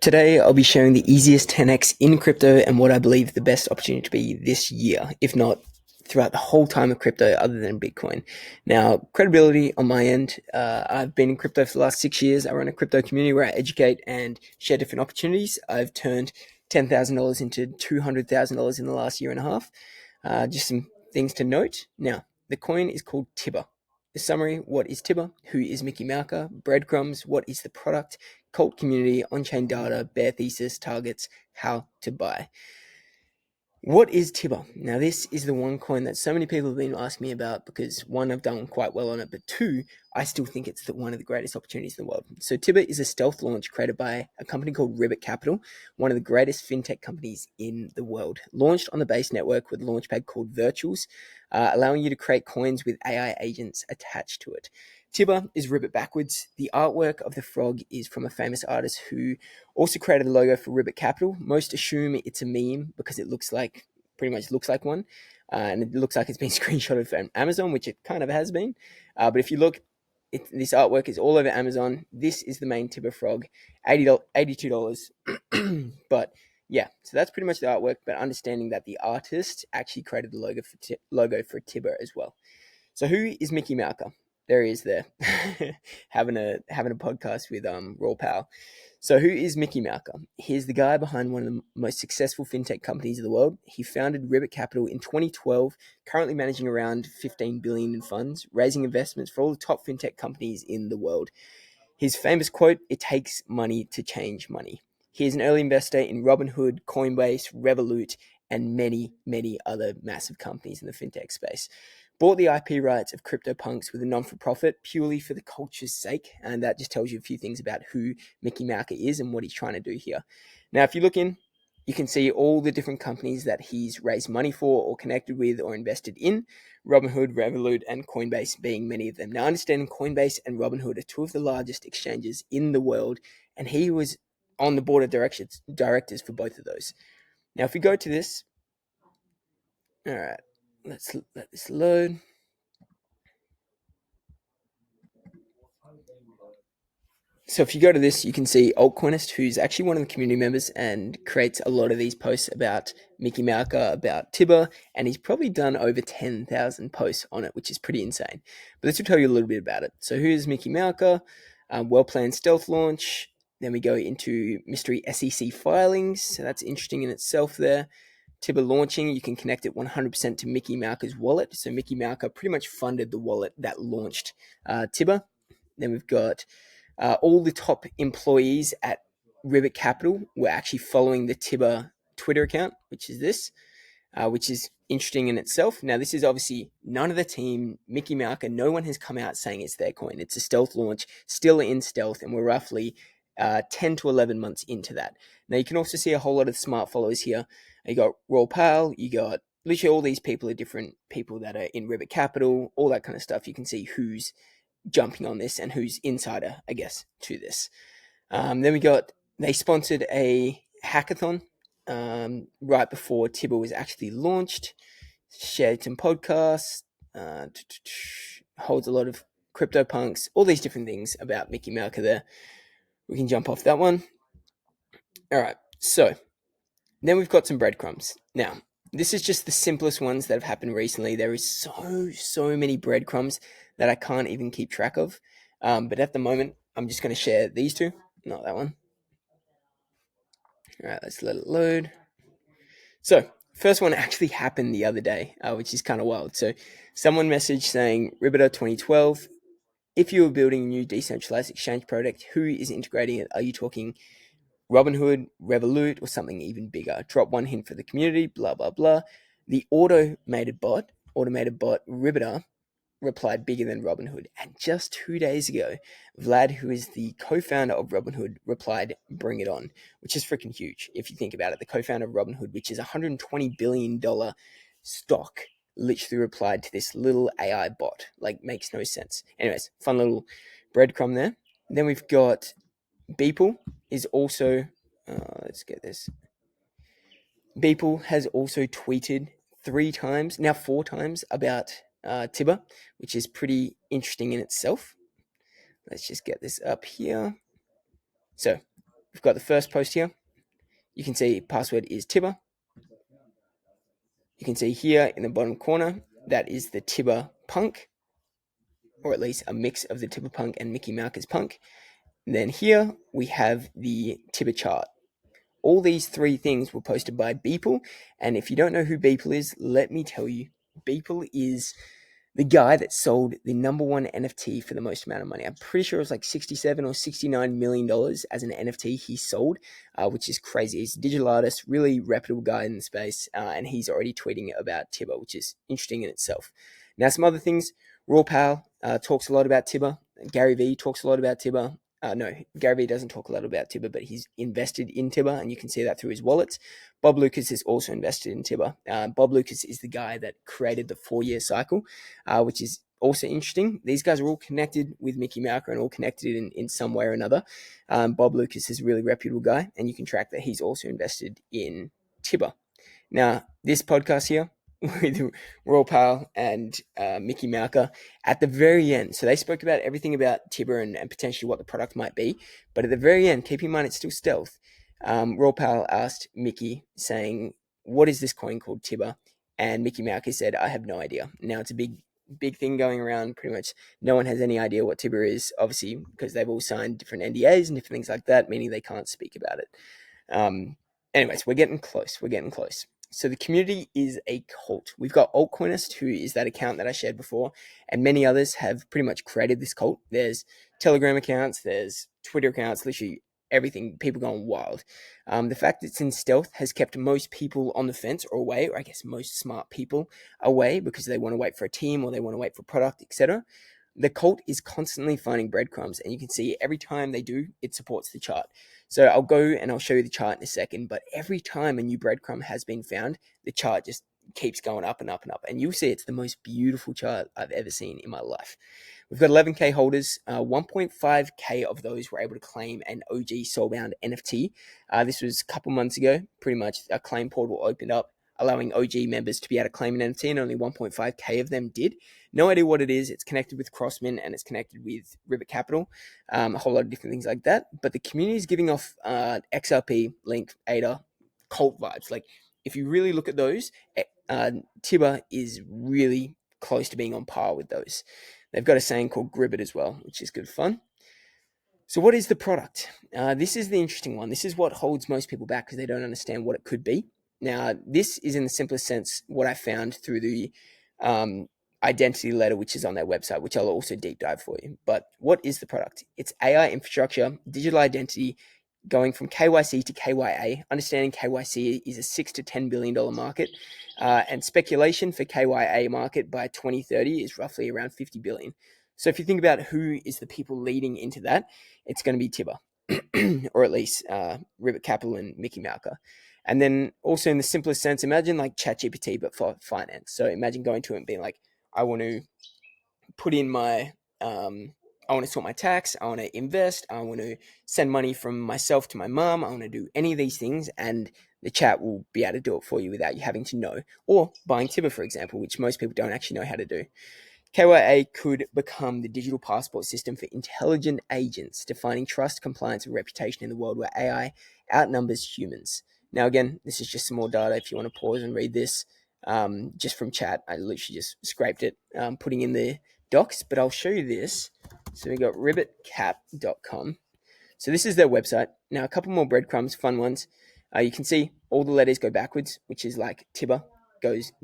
Today, I'll be sharing the easiest 10x in crypto and what I believe the best opportunity to be this year, if not throughout the whole time of crypto other than Bitcoin. Now, credibility on my end, I've been in crypto for the last 6 years. I run a crypto community where I educate and share different opportunities. I've turned $10,000 into $200,000 in the last year and a half. Just some things to note. Now, the coin is called TIBBIR. The summary: what is TIBBIR? Who is Mickey Malka? Breadcrumbs: what is the product? Cult community, on-chain data, bear thesis, targets, how to buy. What is TIBBIR? Now, this is the one coin that so many people have been asking me about because, one, I've done quite well on it, but two, I still think it's one of the greatest opportunities in the world. So TIBBIR is a stealth launch created by a company called Ribbit Capital, one of the greatest fintech companies in the world. Launched on the Base network with a launchpad called Virtuals, allowing you to create coins with AI agents attached to it. TIBBIR is Ribbit backwards. The artwork of the frog is from a famous artist who also created the logo for Ribbit Capital. Most assume it's a meme because it pretty much looks like one. And it looks like it's been screenshotted from Amazon, which it kind of has been. But if you look, this artwork is all over Amazon. This is the main TIBBIR frog, $82. But yeah, so that's pretty much the artwork, but understanding that the artist actually created the logo for TIBBIR as well. So who is Mickey Malka? There he is there, having a podcast with Raw Powell. So who is Mickey Malka? He's the guy behind one of the most successful fintech companies in the world. He founded Ribbit Capital in 2012, currently managing around $15 billion in funds, raising investments for all the top fintech companies in the world. His famous quote: "It takes money to change money." He is an early investor in Robinhood, Coinbase, Revolut, and many, many other massive companies in the fintech space. Bought the IP rights of CryptoPunks with a non-for-profit purely for the culture's sake, and that just tells you a few things about who Mickey Malka is and what he's trying to do here. Now, if you look in, you can see all the different companies that he's raised money for or connected with or invested in, Robinhood, Revolut, and Coinbase being many of them. Now, understanding Coinbase and Robinhood are two of the largest exchanges in the world, and he was on the board of directors for both of those. Now, if we go to this, all right, let's let this load. So if you go to this, you can see Altcoinist, who's actually one of the community members and creates a lot of these posts about Mickey Malka, about TIBBIR, and he's probably done over 10,000 posts on it, which is pretty insane. But this will tell you a little bit about it. So who is Mickey Malka? Well-planned stealth launch. Then we go into mystery SEC filings. So that's interesting in itself there. TIBBIR launching, you can connect it 100% to Mickey Malka's wallet. So Mickey Malka pretty much funded the wallet that launched TIBBIR. Then we've got all the top employees at Ribbit Capital were actually following the TIBBIR Twitter account, which is this, which is interesting in itself. Now, this is obviously none of the team, Mickey Malka, no one has come out saying it's their coin. It's a stealth launch, still in stealth, and we're roughly 10 to 11 months into that. Now, you can also see a whole lot of smart followers here. You got Raw Powell, you got literally all these people are different people that are in Ribbit Capital, all that kind of stuff. You can see who's jumping on this and who's insider, I guess, to this. Then they sponsored a hackathon right before TIBBIR was actually launched, shared some podcasts, holds a lot of CryptoPunks, all these different things about Mickey Malka there. We can jump off that one. All right, so then we've got some breadcrumbs. Now, this is just the simplest ones that have happened recently. There is so many breadcrumbs that I can't even keep track of. But at the moment, I'm just going to share these two, not that one. All right, let's let it load. So, first one actually happened the other day, which is kind of wild. So, someone messaged saying, Ribbiter 2012, if you were building a new decentralized exchange product, who is integrating it? Are you talking Robinhood, Revolut, or something even bigger? Drop one hint for the community, blah, blah, blah. The automated bot, Ribbiter, replied bigger than Robinhood. And just 2 days ago, Vlad, who is the co-founder of Robinhood, replied, bring it on, which is freaking huge. If you think about it, the co-founder of Robinhood, which is $120 billion stock, literally replied to this little AI bot. Like, makes no sense. Anyways, fun little breadcrumb there. Then we've got Beeple is also, let's get this. Beeple has also tweeted 4 times about TIBBIR, which is pretty interesting in itself. Let's just get this up here. So we've got the first post here. You can see password is Tibber. You can see here in the bottom corner, that is the Tibber punk, or at least a mix of the Tibber punk and Mickey Malka's punk. And then here we have the Tibber chart. All these three things were posted by Beeple, and if you don't know who Beeple is, let me tell you, Beeple is the guy that sold the number one NFT for the most amount of money. I'm pretty sure it was like $67 or $69 million as an NFT he sold, which is crazy. He's a digital artist, really reputable guy in the space, and he's already tweeting about Tibber, which is interesting in itself. Now, some other things. Raw Pal talks a lot about Tibber. Gary Vee talks a lot about Tibber. No, Gary Vee doesn't talk a lot about Tibber, but he's invested in Tibber, and you can see that through his wallets. Bob Lucas is also invested in Tibber. Bob Lucas is the guy that created the 4-year cycle, which is also interesting. These guys are all connected with Mickey Malka and all connected in some way or another. Bob Lucas is a really reputable guy, and you can track that he's also invested in Tibber. Now, this podcast here with Raw Pal and Mickey Malka at the very end. So they spoke about everything about Tibber and potentially what the product might be. But at the very end, keep in mind it's still stealth. Raw Pal asked Mickey, saying, "What is this coin called Tibber?" And Mickey Malka said, "I have no idea." Now, it's a big thing going around. Pretty much no one has any idea what Tibber is, obviously, because they've all signed different NDAs and different things like that, meaning they can't speak about it. Anyways, we're getting close. So the community is a cult. We've got Altcoinist, who is that account that I shared before, and many others have pretty much created this cult. There's Telegram accounts, there's Twitter accounts, literally everything, people going wild. The fact that it's in stealth has kept most people on the fence or away, or I guess most smart people away, because they want to wait for a team or they want to wait for a product, etc. The cult is constantly finding breadcrumbs, and you can see every time they do, it supports the chart. So I'll go and I'll show you the chart in a second, but every time a new breadcrumb has been found, the chart just keeps going up and up and up, and you'll see it's the most beautiful chart I've ever seen in my life. We've got 11K holders. 1.5K of those were able to claim an OG Soulbound NFT. This was a couple months ago. Pretty much a claim portal opened up, allowing OG members to be able to claim an NFT, and only 1.5K of them did. No idea what it is. It's connected with Crossman and it's connected with Ribbit Capital, a whole lot of different things like that. But the community is giving off XRP, Link, ADA, cult vibes. Like, if you really look at those, Tibber is really close to being on par with those. They've got a saying called Gribbit as well, which is good fun. So what is the product? This is the interesting one. This is what holds most people back because they don't understand what it could be. Now, this is in the simplest sense what I found through the identity letter, which is on their website, which I'll also deep dive for you. But what is the product? It's AI infrastructure, digital identity, going from KYC to KYA. Understanding KYC is a $6 to $10 billion market, and speculation for KYA market by 2030 is roughly around 50 billion. So if you think about who is the people leading into that, it's going to be Tibber, or at least Ribbit Capital and Mickey Malka. And then also in the simplest sense, imagine like ChatGPT, but for finance. So imagine going to it and being like, I want to put in my, I want to sort my tax, I want to invest, I want to send money from myself to my mom, I want to do any of these things, and the chat will be able to do it for you without you having to know. Or buying Tibber, for example, which most people don't actually know how to do. KYA could become the digital passport system for intelligent agents, defining trust, compliance, and reputation in the world where AI outnumbers humans. Now, again, this is just some more data. If you want to pause and read this, just from chat, I literally just scraped it, putting in the docs, but I'll show you this. So we got ribbitcap.com. So this is their website. Now, a couple more breadcrumbs, fun ones. You can see all the letters go backwards, which is like Tibber.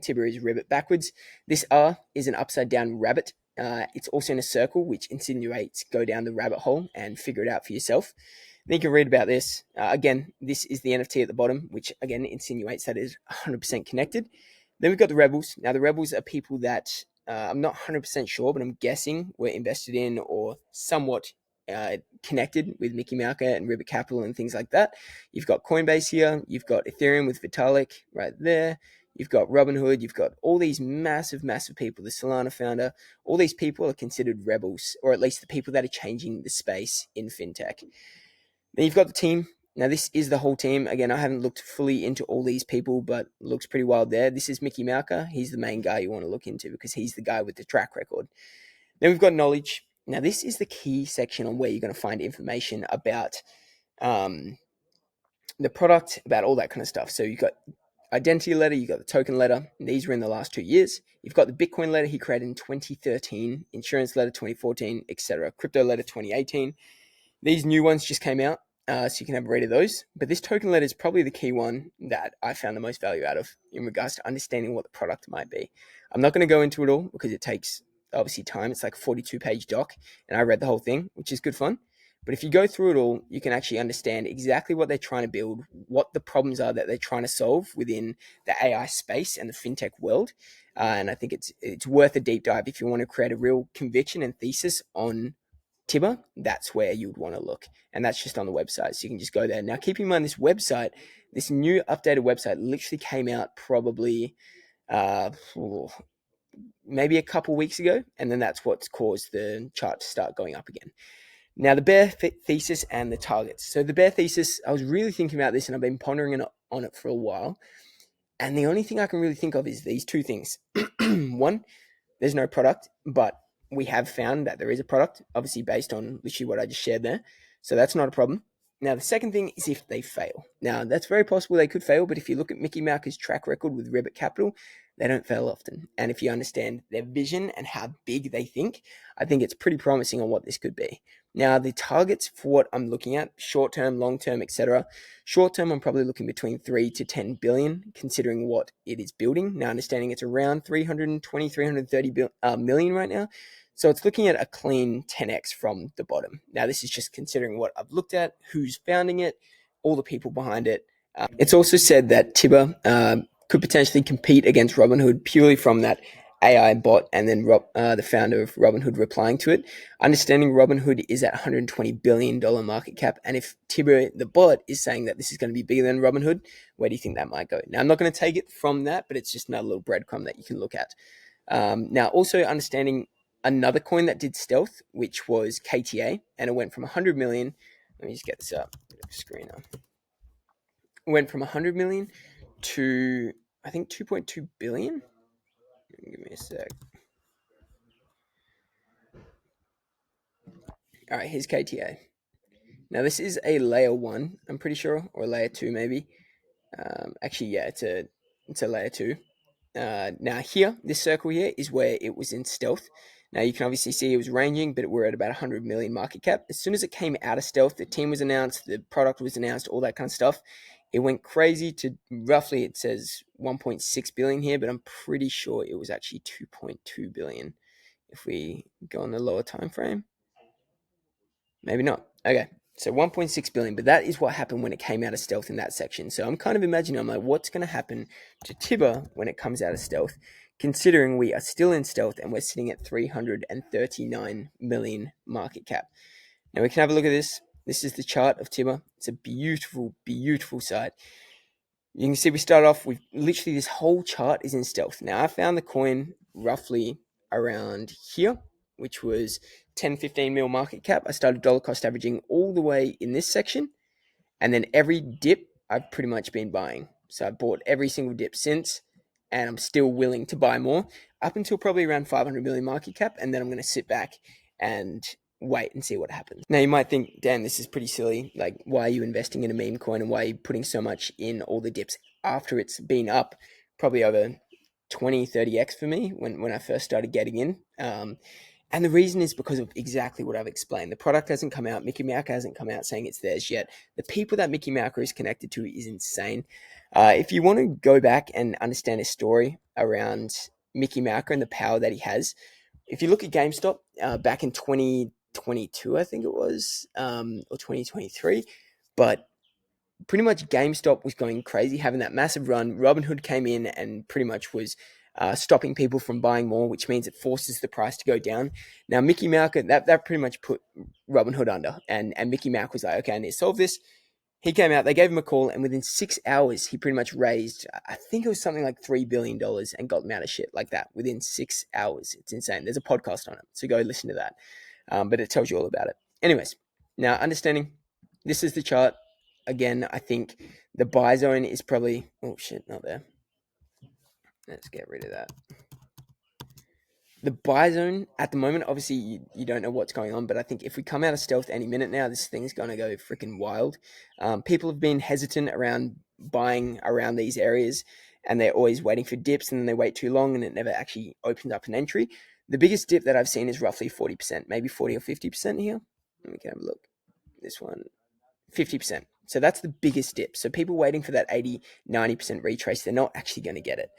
Tibber is ribbit backwards. This R is an upside down rabbit. It's also in a circle, which insinuates go down the rabbit hole and figure it out for yourself. Then you can read about this. Again, this is the NFT at the bottom, which again insinuates that it is 100% connected. Then we've got the Rebels. Now, the Rebels are people that I'm not 100% sure, but I'm guessing were invested in or somewhat connected with Mickey Malka and Ribbit Capital and things like that. You've got Coinbase here. You've got Ethereum with Vitalik right there. You've got Robinhood. You've got all these massive people. The Solana founder. All these people are considered rebels, or at least the people that are changing the space in fintech. Then you've got the team. Now, this is the whole team. Again, I haven't looked fully into all these people, but looks pretty wild there. This is Mickey Malka. He's the main guy you want to look into because he's the guy with the track record. Then we've got knowledge. Now, this is the key section on where you're going to find information about the product, about all that kind of stuff. So you've got identity letter, you've got the token letter. These were in the last 2 years. You've got the Bitcoin letter he created in 2013, insurance letter 2014, etc. Crypto letter 2018. These new ones just came out, so you can have a read of those. But this token letter is probably the key one that I found the most value out of in regards to understanding what the product might be. I'm not going to go into it all because it takes obviously time. It's like a 42-page doc, and I read the whole thing, which is good fun. But if you go through it all, you can actually understand exactly what they're trying to build, what the problems are that they're trying to solve within the AI space and the fintech world. And I think it's worth a deep dive if you want to create a real conviction and thesis on TIBBIR. That's where you would want to look, and that's just on the website, so you can just go there. Now, keep in mind, this website, this new updated website, literally came out probably maybe a couple weeks ago, and then that's what's caused the chart to start going up again. Now, the bear thesis and the targets. So the bear thesis, I was really thinking about this, and I've been pondering on it for a while, and the only thing I can really think of is these two things. One, there's no product, but we have found that there is a product, obviously based on literally what I just shared there. So that's not a problem. Now, the second thing is if they fail. Now, that's very possible they could fail, but if you look at Mickey Malka's track record with Ribbit Capital, they don't fail often. And if you understand their vision and how big they think, I think it's pretty promising on what this could be. Now, the targets for what I'm looking at, short term, long term, etc. Short term, I'm probably looking between 3 to 10 billion, considering what it is building. Now, understanding it's around 320, 330 million right now. So it's looking at a clean 10x from the bottom. Now, this is just considering what I've looked at, who's founding it, all the people behind it. It's also said that Tibber could potentially compete against Robinhood purely from that AI bot, and then the founder of Robinhood replying to it. Understanding Robinhood is at $120 billion market cap, and if Tibber, the bot, is saying that this is going to be bigger than Robinhood, where do you think that might go? Now, I'm not going to take it from that, but it's just another little breadcrumb that you can look at. Now, also understanding another coin that did stealth, which was KTA, and it went from 100 million. Let me just get this up. Screen up. It went from 100 million to, I think, 2.2 billion. Give me a sec. All right, here's KTA. Now, this is a layer 1, I'm pretty sure, or layer 2 maybe. Actually, yeah, it's a layer 2. Now here, this circle here is where it was in stealth. Now you can obviously see it was ranging, but we're at about 100 million market cap. As soon as it came out of stealth, the team was announced, the product was announced, all that kind of stuff. It went crazy to roughly, it says 1.6 billion here, but I'm pretty sure it was actually 2.2 billion. If we go on the lower time frame, maybe not. Okay, so 1.6 billion, but that is what happened when it came out of stealth in that section. So I'm kind of imagining, I'm like, what's going to happen to TIBBIR when it comes out of stealth, considering we are still in stealth and we're sitting at 339 million market cap. Now we can have a look at this. This is the chart of TIBBIR. It's a beautiful, beautiful site. You can see we start off with literally this whole chart is in stealth. Now I found the coin roughly around here, which was 10, 15 mil market cap. I started dollar cost averaging all the way in this section, and then every dip I've pretty much been buying. So I bought every single dip since, and I'm still willing to buy more up until probably around 500 million market cap, and then I'm going to sit back and wait and see what happens. Now you might think, damn, this is pretty silly. Like, why are you investing in a meme coin, and why are you putting so much in all the dips after it's been up probably over 20, 30x for me when I first started getting in? And the reason is because of exactly what I've explained. The product hasn't come out. Mickey Malka hasn't come out saying it's theirs yet. The people that Mickey Malka is connected to is insane. If you want to go back and understand his story around Mickey Malka and the power that he has, if you look at GameStop back in 2022, I think it was, or 2023, but pretty much GameStop was going crazy, having that massive run. Robinhood came in and pretty much was stopping people from buying more, which means it forces the price to go down. Now, Mickey Malka, that pretty much put Robinhood under, and Mickey Malka was like, okay, I need to solve this. He came out, they gave him a call, and within 6 hours, he pretty much raised, I think it was something like $3 billion and got them out of shit like that within 6 hours. It's insane. There's a podcast on it, so go listen to that. But it tells you all about it. Anyways, now understanding, this is the chart. Again, I think the buy zone is probably, oh shit, not there. Let's get rid of that. The buy zone at the moment, obviously, you don't know what's going on, but I think if we come out of stealth any minute now, this thing's going to go freaking wild. People have been hesitant around buying around these areas, and they're always waiting for dips, and then they wait too long, and it never actually opens up an entry. The biggest dip that I've seen is roughly 40%, maybe 40 or 50% here. Let me have a look. This one, 50%. So that's the biggest dip. So people waiting for that 80, 90% retrace, they're not actually going to get it.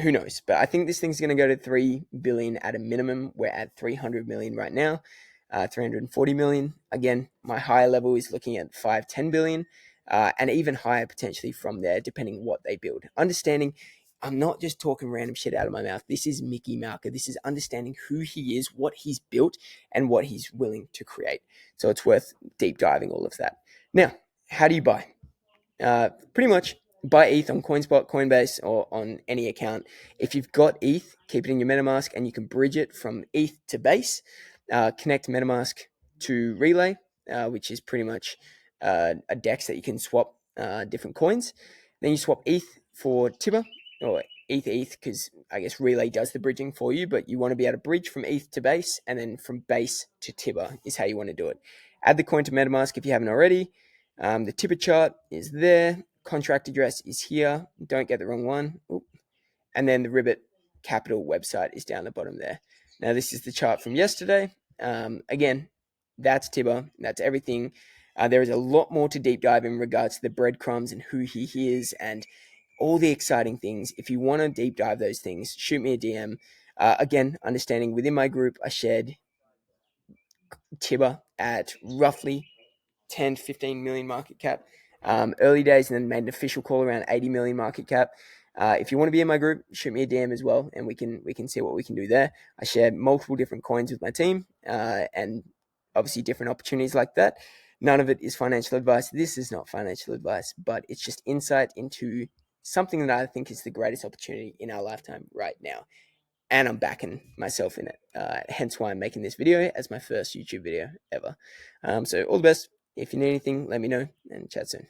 Who knows? But I think this thing's going to go to 3 billion at a minimum. We're at 300 million right now, 340 million. Again, my higher level is looking at 5, 10 billion, and even higher potentially from there, depending what they build. Understanding I'm not just talking random shit out of my mouth. This is Mickey Malka. This is understanding who he is, what he's built, and what he's willing to create. So it's worth deep diving all of that. Now, how do you buy? Pretty much buy ETH on CoinSpot, Coinbase, or on any account. If you've got ETH, keep it in your MetaMask, and you can bridge it from ETH to Base. Connect MetaMask to Relay, which is pretty much a DEX that you can swap different coins. Then you swap ETH for Tibber, or ETH, because I guess Relay does the bridging for you, but you want to be able to bridge from ETH to Base, and then from Base to Tibber is how you want to do it. Add the coin to MetaMask if you haven't already. The Tibber chart is there. Contract address is here. Don't get the wrong one. Oop. And then the Ribbit Capital website is down the bottom there. Now, this is the chart from yesterday. Again, that's Tibber. That's everything. There is a lot more to deep dive in regards to the breadcrumbs and who he is and all the exciting things. If you want to deep dive those things, shoot me a DM. Again, understanding within my group, I shared Tibber at roughly 10 to 15 million market cap early days, and then made an official call around 80 million market cap. If you want to be in my group, shoot me a DM as well, and we can see what we can do there. I share multiple different coins with my team, and obviously different opportunities like that. None of it is financial advice. This is not financial advice, but it's just insight into something that I think is the greatest opportunity in our lifetime right now. And I'm backing myself in it. Hence why I'm making this video as my first YouTube video ever. So all the best. If you need anything, let me know, and chat soon.